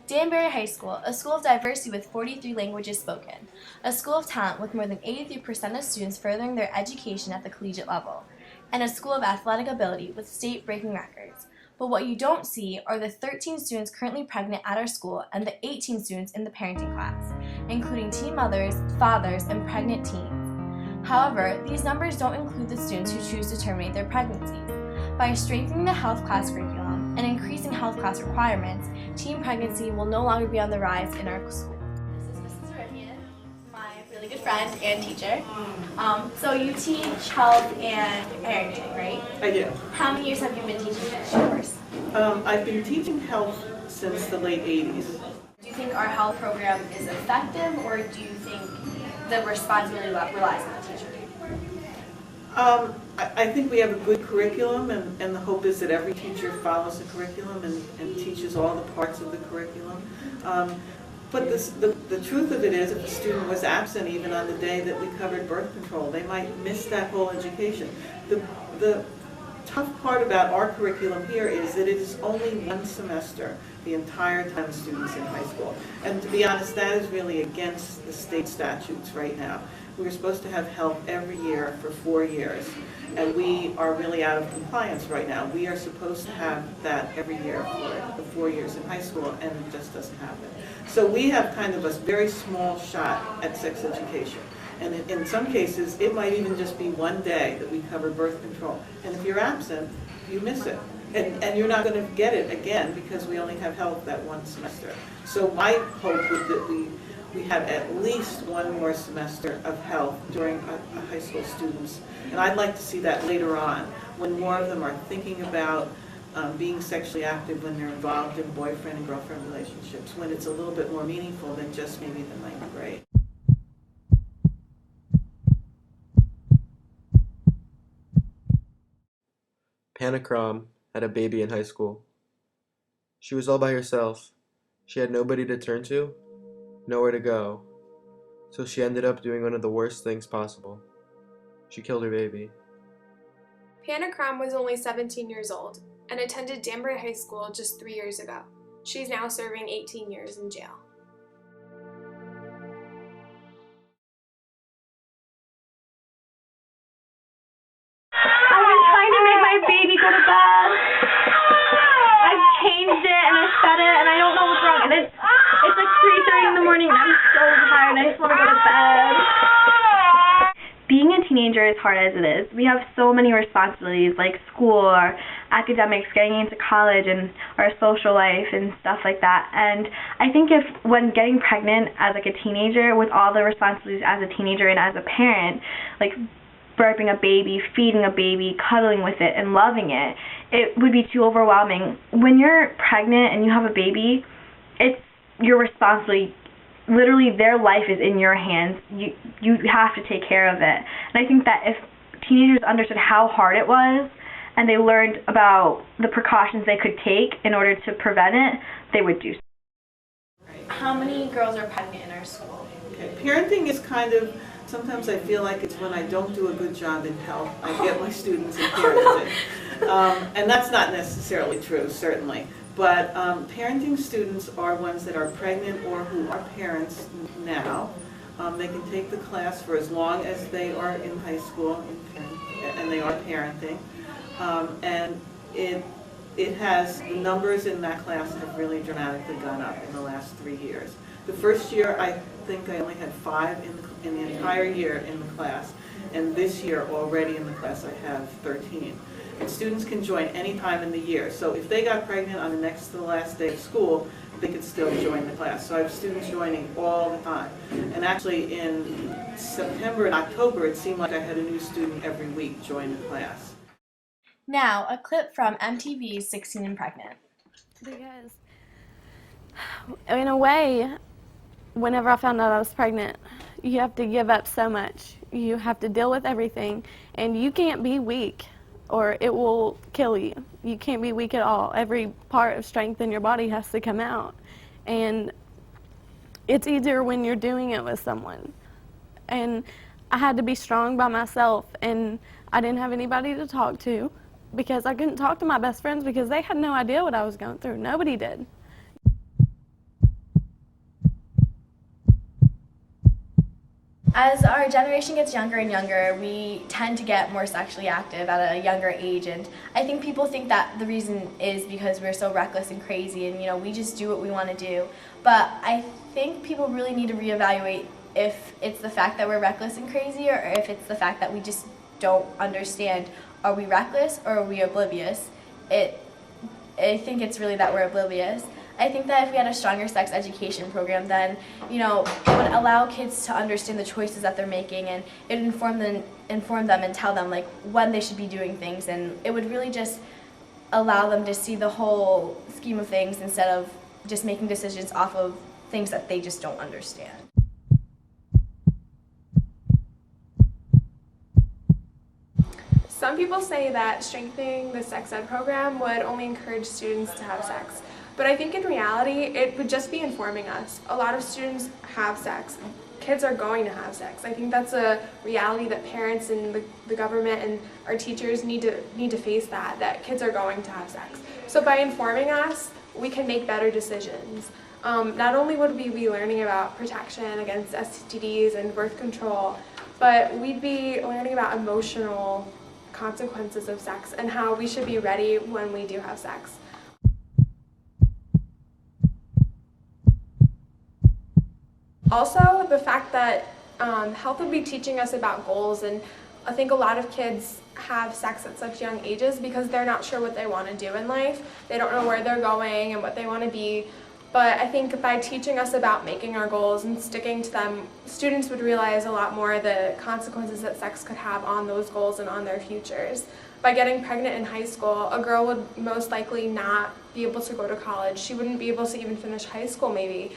Danbury High School, a school of diversity with 43 languages spoken, a school of talent with more than 83% of students furthering their education at the collegiate level, and a school of athletic ability with state-breaking records. But what you don't see are the 13 students currently pregnant at our school and the 18 students in the parenting class, including teen mothers, fathers, and pregnant teens. However, these numbers don't include the students who choose to terminate their pregnancies. By strengthening the health class curriculum and increasing health class requirements, teen pregnancy will no longer be on the rise in our school. This is Mrs. Rivian, my really good friend and teacher. So you teach health and parenting, right? I do. How many years have you been teaching this course? I've been teaching health since the late 80s. Do you think our health program is effective, or do you think the responsibility relies on the teacher? I think we have a good curriculum, and the hope is that every teacher follows the curriculum and teaches all the parts of the curriculum. But the truth of it is, if a student was absent even on the day that we covered birth control, they might miss that whole education. The tough part about our curriculum here is that it is only one semester the entire time the student's in high school. And to be honest, that is really against the state statutes right now. We're supposed to have health every year for 4 years, and we are really out of compliance right now. We are supposed to have that every year for the 4 years in high school, and it just doesn't happen. So we have kind of a very small shot at sex education. And in some cases, it might even just be one day that we cover birth control. And if you're absent, you miss it. And you're not going to get it again because we only have health that one semester. So my hope would that we have at least one more semester of health during a high school students. And I'd like to see that later on, when more of them are thinking about being sexually active when they're involved in boyfriend and girlfriend relationships, when it's a little bit more meaningful than just maybe the ninth grade. Panacrom had a baby in high school. She was all by herself. She had nobody to turn to, nowhere to go. So she ended up doing one of the worst things possible. She killed her baby. Panacrom was only 17 years old and attended Danbury High School just 3 years ago. She's now serving 18 years in jail. I've been trying to make my baby go to bed. I've changed it and I fed it and I don't know what's wrong. And it's like 3:30 in the morning and I'm so tired and I just want to go to bed. Being a teenager, as hard as it is, we have so many responsibilities like school, our academics, getting into college, and our social life and stuff like that. And I think when getting pregnant as like a teenager, with all the responsibilities as a teenager and as a parent, like burping a baby, feeding a baby, cuddling with it, and loving it, it would be too overwhelming. When you're pregnant and you have a baby, it's your responsibility. Literally, their life is in your hands. You have to take care of it. And I think that if teenagers understood how hard it was, and they learned about the precautions they could take in order to prevent it, they would do so. How many girls are pregnant in our school? Okay. Parenting is kind of, sometimes I feel like it's when I don't do a good job in health, I get my students in parenting. And that's not necessarily true, certainly. But parenting students are ones that are pregnant or who are parents now. They can take the class for as long as they are in high school and they are parenting. And it has, the numbers in that class have really dramatically gone up in the last 3 years. The first year, I think I only had 5 in the entire year in the class. And this year, already in the class, I have 13. And students can join any time in the year. So if they got pregnant on the next to the last day of school, they could still join the class. So I have students joining all the time. And actually in September and October, it seemed like I had a new student every week join the class. Now, a clip from MTV's 16 and Pregnant. Because in a way, whenever I found out I was pregnant, you have to give up so much. You have to deal with everything, and you can't be weak or it will kill you. You can't be weak at all. Every part of strength in your body has to come out. And it's easier when you're doing it with someone. And I had to be strong by myself, and I didn't have anybody to talk to. because I couldn't talk to my best friends because they had no idea what I was going through. Nobody did. As our generation gets younger and younger, we tend to get more sexually active at a younger age, and I think people think that the reason is because we're so reckless and crazy and we just do what we want to do. But I think people really need to reevaluate if it's the fact that we're reckless and crazy or if it's the fact that we just don't understand, are we reckless or are we oblivious? I think it's really that we're oblivious. I think that if we had a stronger sex education program, then it would allow kids to understand the choices that they're making, and it would inform them and tell them like when they should be doing things, and it would really just allow them to see the whole scheme of things instead of just making decisions off of things that they just don't understand. Some people say that strengthening the sex ed program would only encourage students to have sex. But I think in reality, it would just be informing us. A lot of students have sex. Kids are going to have sex. I think that's a reality that parents and the government and our teachers need to face that kids are going to have sex. So by informing us, we can make better decisions. Not only would we be learning about protection against STDs and birth control, but we'd be learning about emotional consequences of sex and how we should be ready when we do have sex. Also, the fact that health would be teaching us about goals, and I think a lot of kids have sex at such young ages because they're not sure what they want to do in life. They don't know where they're going and what they want to be. But I think by teaching us about making our goals and sticking to them, students would realize a lot more the consequences that sex could have on those goals and on their futures. By getting pregnant in high school, a girl would most likely not be able to go to college. She wouldn't be able to even finish high school maybe.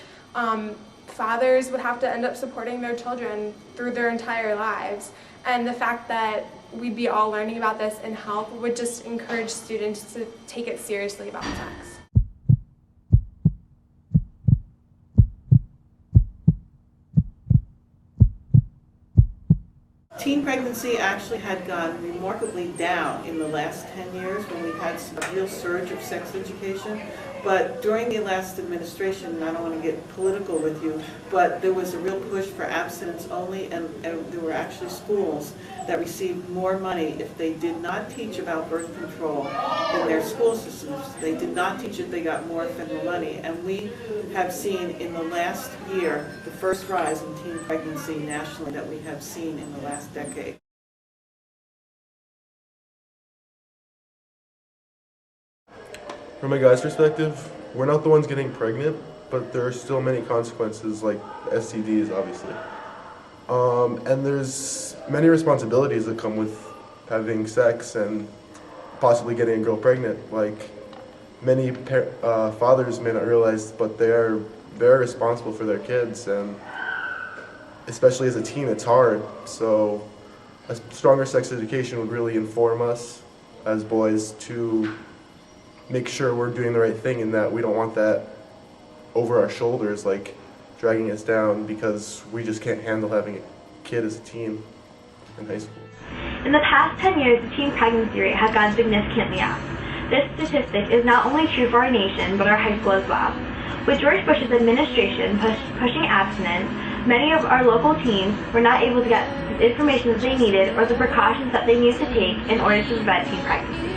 Fathers would have to end up supporting their children through their entire lives. And the fact that we'd be all learning about this in health would just encourage students to take it seriously about sex. Teen pregnancy actually had gone remarkably down in the last 10 years when we had a real surge of sex education. But during the last administration, and I don't want to get political with you, but there was a real push for abstinence only, and there were actually schools that received more money if they did not teach about birth control in their school systems. They did not teach it, they got more federal money. And we have seen in the last year the first rise in teen pregnancy nationally that we have seen in the last decade. From a guy's perspective, we're not the ones getting pregnant, but there are still many consequences, like STDs, obviously. And there's many responsibilities that come with having sex and possibly getting a girl pregnant. Like, many fathers may not realize, but they are very responsible for their kids, and especially as a teen, it's hard. So a stronger sex education would really inform us as boys to make sure we're doing the right thing, and that we don't want that over our shoulders, like dragging us down because we just can't handle having a kid as a teen in high school. In the past 10 years, the teen pregnancy rate has gone significantly up. This statistic is not only true for our nation, but our high school as well. With George Bush's administration pushing abstinence, many of our local teens were not able to get the information that they needed or the precautions that they needed to take in order to prevent teen pregnancy.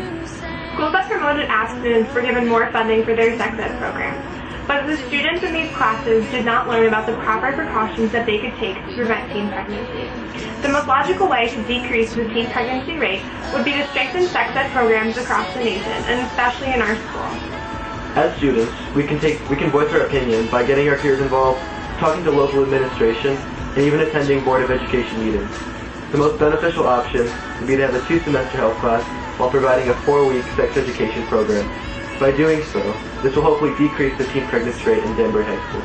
Schools that promoted abstinence were given more funding for their sex ed programs, but the students in these classes did not learn about the proper precautions that they could take to prevent teen pregnancy. The most logical way to decrease the teen pregnancy rate would be to strengthen sex ed programs across the nation, and especially in our school. As students, we can voice our opinion by getting our peers involved, talking to local administration, and even attending Board of Education meetings. The most beneficial option would be to have a 2-semester health class while providing a 4-week sex education program. By doing so, this will hopefully decrease the teen pregnancy rate in Danbury High School.